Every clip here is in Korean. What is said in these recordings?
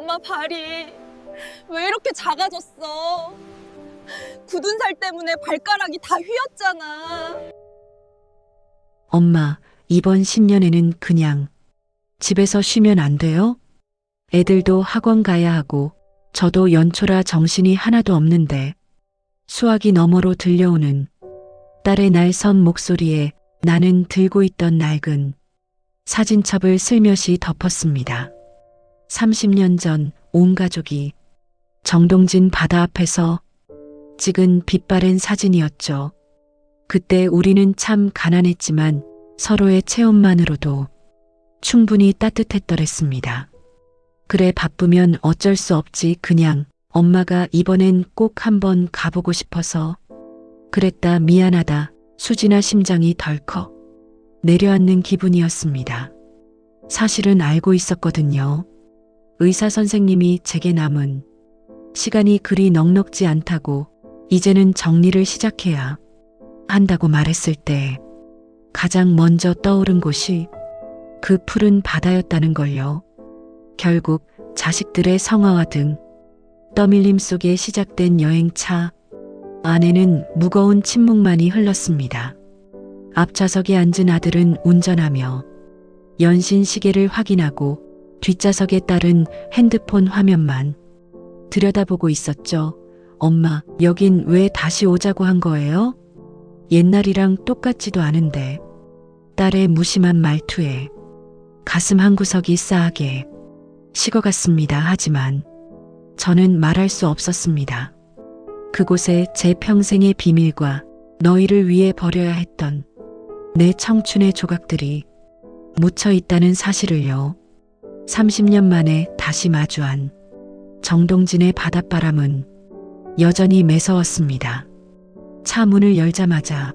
엄마 발이 왜 이렇게 작아졌어? 굳은 살 때문에 발가락이 다 휘었잖아. 엄마, 이번 신년에는 그냥 집에서 쉬면 안 돼요? 애들도 학원 가야 하고 저도 연초라 정신이 하나도 없는데 수화기 너머로 들려오는 딸의 날선 목소리에 나는 들고 있던 낡은 사진첩을 슬며시 덮었습니다. 30년 전 온 가족이 정동진 바다 앞에서 찍은 빛바랜 사진이었죠. 그때 우리는 참 가난했지만 서로의 체온만으로도 충분히 따뜻했더랬습니다. 그래 바쁘면 어쩔 수 없지 그냥 엄마가 이번엔 꼭 한번 가보고 싶어서 그랬다 미안하다 수진아 심장이 덜컥 내려앉는 기분이었습니다. 사실은 알고 있었거든요. 의사 선생님이 제게 남은 시간이 그리 넉넉지 않다고 이제는 정리를 시작해야 한다고 말했을 때 가장 먼저 떠오른 곳이 그 푸른 바다였다는 걸요. 결국 자식들의 성화와 등 떠밀림 속에 시작된 여행차 안에는 무거운 침묵만이 흘렀습니다. 앞좌석에 앉은 아들은 운전하며 연신 시계를 확인하고 뒷좌석에 딸은 핸드폰 화면만 들여다보고 있었죠. 엄마, 여긴 왜 다시 오자고 한 거예요? 옛날이랑 똑같지도 않은데. 딸의 무심한 말투에 가슴 한구석이 싸하게 식어갔습니다. 하지만 저는 말할 수 없었습니다. 그곳에 제 평생의 비밀과 너희를 위해 버려야 했던 내 청춘의 조각들이 묻혀 있다는 사실을요. 30년 만에 다시 마주한 정동진의 바닷바람은 여전히 매서웠습니다. 차 문을 열자마자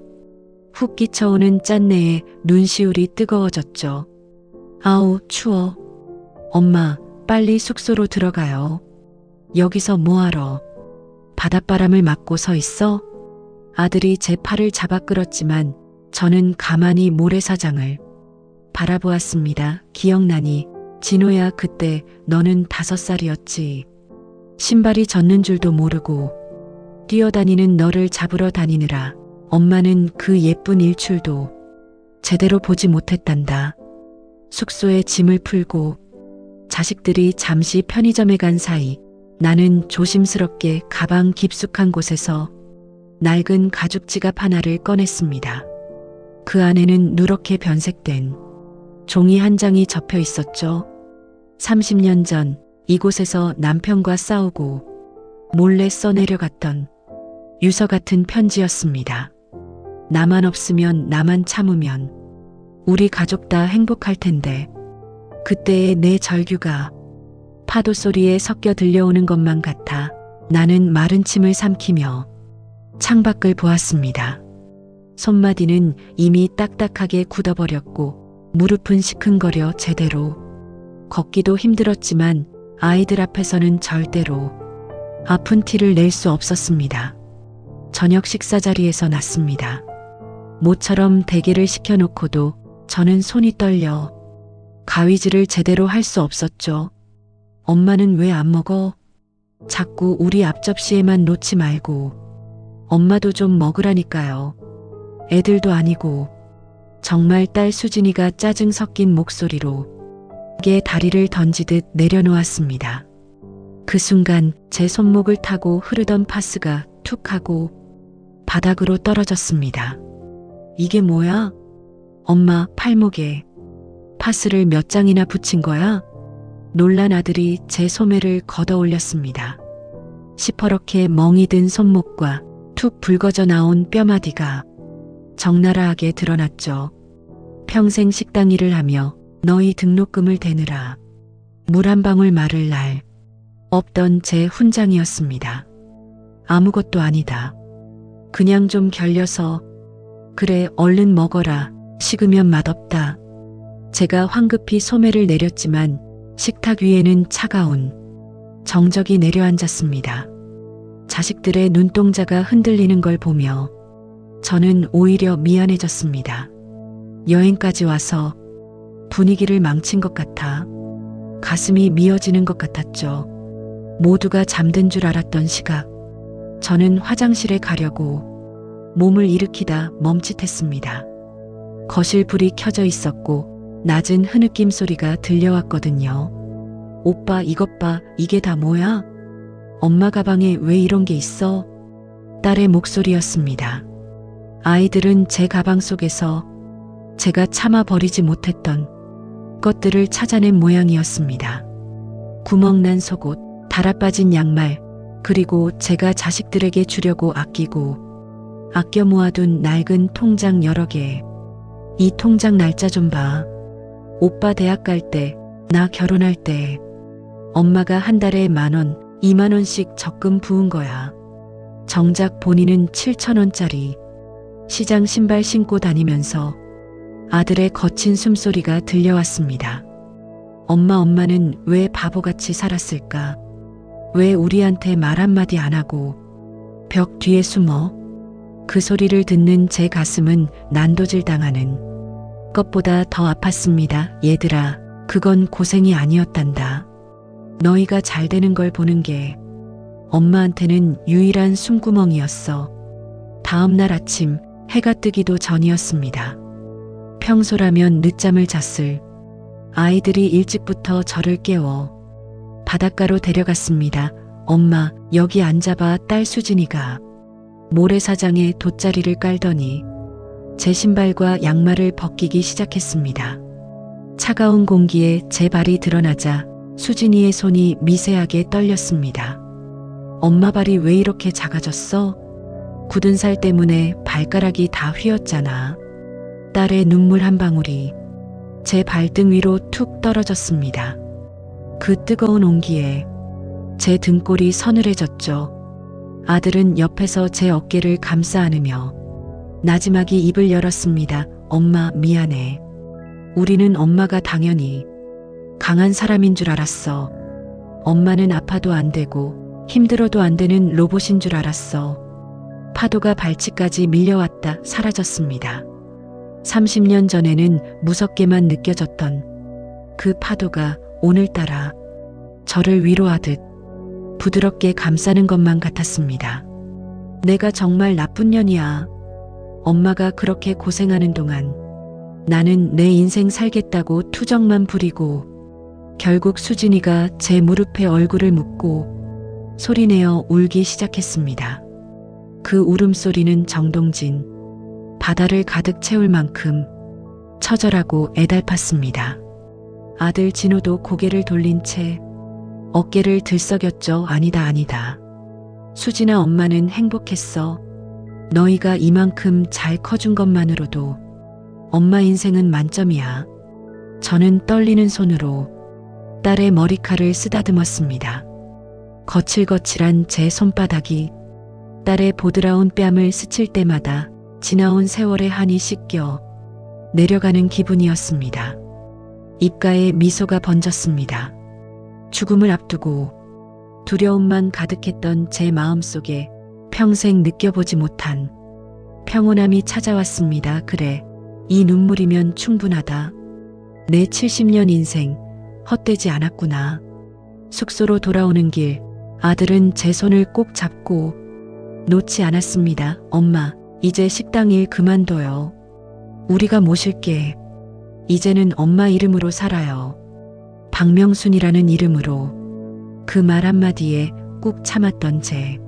훅 끼쳐오는 짠내에 눈시울이 뜨거워졌죠. 아우, 추워. 엄마, 빨리 숙소로 들어가요. 여기서 뭐하러 바닷바람을 맞고 서 있어? 아들이 제 팔을 잡아 끌었지만 저는 가만히 모래사장을 바라보았습니다. 기억나니? 진호야, 그때 너는 5살이었지. 신발이 젖는 줄도 모르고 뛰어다니는 너를 잡으러 다니느라 엄마는 그 예쁜 일출도 제대로 보지 못했단다. 숙소에 짐을 풀고 자식들이 잠시 편의점에 간 사이 나는 조심스럽게 가방 깊숙한 곳에서 낡은 가죽 지갑 하나를 꺼냈습니다. 그 안에는 누렇게 변색된 종이 한 장이 접혀 있었죠. 30년 전 이곳에서 남편과 싸우고 몰래 써내려갔던 유서 같은 편지였습니다. 나만 없으면, 나만 참으면 우리 가족 다 행복할 텐데 그때의 내 절규가 파도 소리에 섞여 들려오는 것만 같아 나는 마른 침을 삼키며 창밖을 보았습니다. 손마디는 이미 딱딱하게 굳어버렸고 무릎은 시큰거려 제대로 걷기도 힘들었지만 아이들 앞에서는 절대로 아픈 티를 낼 수 없었습니다. 저녁 식사 자리에서 났습니다. 모처럼 대게를 시켜놓고도 저는 손이 떨려 가위질을 제대로 할 수 없었죠. 엄마는 왜 안 먹어? 자꾸 우리 앞접시에만 놓지 말고 엄마도 좀 먹으라니까요. 애들도 아니고. 정말 딸 수진이가 짜증 섞인 목소리로 게 다리를 던지듯 내려놓았습니다. 그 순간 제 손목을 타고 흐르던 파스가 툭 하고 바닥으로 떨어졌습니다. 이게 뭐야? 엄마, 팔목에 파스를 몇 장이나 붙인 거야? 놀란 아들이 제 소매를 걷어 올렸습니다. 시퍼렇게 멍이 든 손목과 툭 붉어져 나온 뼈마디가 적나라하게 드러났죠. 평생 식당 일을 하며 너희 등록금을 대느라 물 한 방울 마를 날 없던 제 훈장이었습니다. 아무것도 아니다. 그냥 좀 결려서. 그래, 얼른 먹어라. 식으면 맛없다. 제가 황급히 소매를 내렸지만 식탁 위에는 차가운 정적이 내려앉았습니다. 자식들의 눈동자가 흔들리는 걸 보며 저는 오히려 미안해졌습니다. 여행까지 와서 분위기를 망친 것 같아. 가슴이 미어지는 것 같았죠. 모두가 잠든 줄 알았던 시각. 저는 화장실에 가려고 몸을 일으키다 멈칫했습니다. 거실 불이 켜져 있었고 낮은 흐느낌 소리가 들려왔거든요. 오빠 이것 봐, 이게 다 뭐야? 엄마 가방에 왜 이런 게 있어? 딸의 목소리였습니다. 아이들은 제 가방 속에서 제가 참아 버리지 못했던 것들을 찾아낸 모양이었습니다. 구멍난 속옷, 달아빠진 양말, 그리고 제가 자식들에게 주려고 아껴 모아둔 낡은 통장 여러 개. 이 통장 날짜 좀 봐. 오빠 대학 갈 때, 나 결혼할 때 엄마가 한 달에 10,000원, 20,000원씩 적금 부은 거야. 정작 본인은 7,000원짜리 시장 신발 신고 다니면서 아들의 거친 숨소리가 들려왔습니다. 엄마는 왜 바보같이 살았을까? 왜 우리한테 말 한마디 안 하고 벽 뒤에 숨어? 그 소리를 듣는 제 가슴은 난도질 당하는 것보다 더 아팠습니다. 얘들아, 그건 고생이 아니었단다. 너희가 잘 되는 걸 보는 게 엄마한테는 유일한 숨구멍이었어. 다음 날 아침 해가 뜨기도 전이었습니다. 평소라면 늦잠을 잤을 아이들이 일찍부터 저를 깨워 바닷가로 데려갔습니다. 엄마, 여기 앉아봐. 딸 수진이가 모래사장에 돗자리를 깔더니 제 신발과 양말을 벗기기 시작했습니다. 차가운 공기에 제 발이 드러나자 수진이의 손이 미세하게 떨렸습니다. 엄마 발이 왜 이렇게 작아졌어? 굳은 살 때문에 발가락이 다 휘었잖아. 딸의 눈물 한 방울이 제 발등 위로 툭 떨어졌습니다. 그 뜨거운 온기에 제 등골이 서늘해졌죠. 아들은 옆에서 제 어깨를 감싸 안으며 나지막이 입을 열었습니다. 엄마, 미안해. 우리는 엄마가 당연히 강한 사람인 줄 알았어. 엄마는 아파도 안 되고 힘들어도 안 되는 로봇인 줄 알았어. 파도가 발치까지 밀려왔다 사라졌습니다. 30년 전에는 무섭게만 느껴졌던 그 파도가 오늘따라 저를 위로하듯 부드럽게 감싸는 것만 같았습니다. 내가 정말 나쁜 년이야. 엄마가 그렇게 고생하는 동안 나는 내 인생 살겠다고 투정만 부리고 결국 수진이가 제 무릎에 얼굴을 묻고 소리내어 울기 시작했습니다. 그 울음소리는 정동진 바다를 가득 채울 만큼 처절하고 애달팠습니다. 아들 진호도 고개를 돌린 채 어깨를 들썩였죠. 아니다. 수진아, 엄마는 행복했어. 너희가 이만큼 잘 커준 것만으로도 엄마 인생은 만점이야. 저는 떨리는 손으로 딸의 머리칼을 쓰다듬었습니다. 거칠거칠한 제 손바닥이 딸의 보드라운 뺨을 스칠 때마다 지나온 세월의 한이 씻겨 내려가는 기분이었습니다. 입가에 미소가 번졌습니다. 죽음을 앞두고 두려움만 가득했던 제 마음속에 평생 느껴보지 못한 평온함이 찾아왔습니다. 그래, 이 눈물이면 충분하다. 내 70년 인생 헛되지 않았구나. 숙소로 돌아오는 길, 아들은 제 손을 꼭 잡고 놓지 않았습니다. 엄마, 이제 식당 일 그만둬요. 우리가 모실게. 이제는 엄마 이름으로 살아요. 박명순이라는 이름으로. 그 말 한마디에 꾹 참았던 제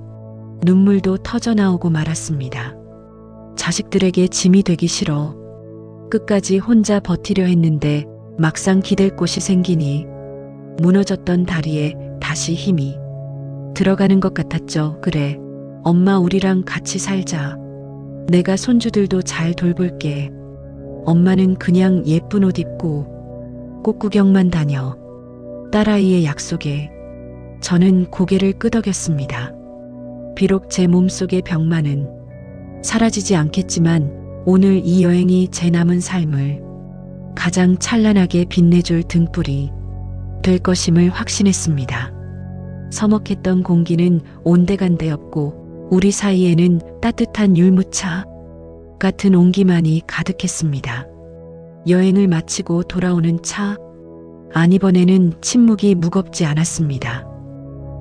눈물도 터져 나오고 말았습니다. 자식들에게 짐이 되기 싫어. 끝까지 혼자 버티려 했는데 막상 기댈 곳이 생기니 무너졌던 다리에 다시 힘이 들어가는 것 같았죠. 그래, 엄마 우리랑 같이 살자. 내가 손주들도 잘 돌볼게. 엄마는 그냥 예쁜 옷 입고 꽃 구경만 다녀. 딸아이의 약속에 저는 고개를 끄덕였습니다. 비록 제 몸속의 병만은 사라지지 않겠지만 오늘 이 여행이 제 남은 삶을 가장 찬란하게 빛내줄 등불이 될 것임을 확신했습니다. 서먹했던 공기는 온데간데였고 우리 사이에는 따뜻한 율무차 같은 온기만이 가득했습니다. 여행을 마치고 돌아오는 차, 안 이번에는 침묵이 무겁지 않았습니다.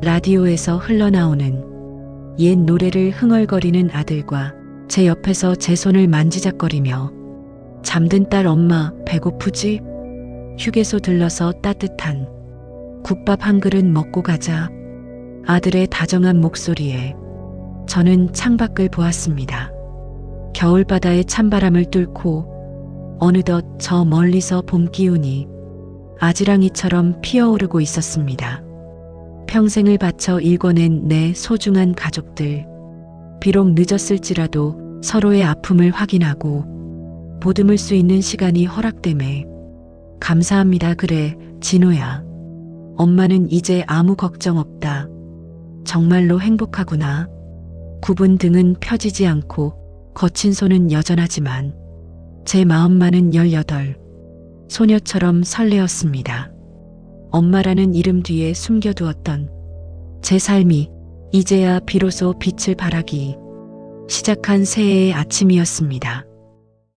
라디오에서 흘러나오는 옛 노래를 흥얼거리는 아들과 제 옆에서 제 손을 만지작거리며 잠든 딸 엄마 배고프지? 휴게소 들러서 따뜻한 국밥 한 그릇 먹고 가자. 아들의 다정한 목소리에 저는 창밖을 보았습니다. 겨울바다의 찬바람을 뚫고 어느덧 저 멀리서 봄 기운이 아지랑이처럼 피어오르고 있었습니다. 평생을 바쳐 일궈낸 내 소중한 가족들. 비록 늦었을지라도 서로의 아픔을 확인하고 보듬을 수 있는 시간이 허락됨에 감사합니다. 그래, 진호야. 엄마는 이제 아무 걱정 없다. 정말로 행복하구나. 굽은 등은 펴지지 않고 거친 손은 여전하지만 제 마음만은 18. 소녀처럼 설레었습니다. 엄마라는 이름 뒤에 숨겨두었던 제 삶이 이제야 비로소 빛을 발하기 시작한 새해의 아침이었습니다.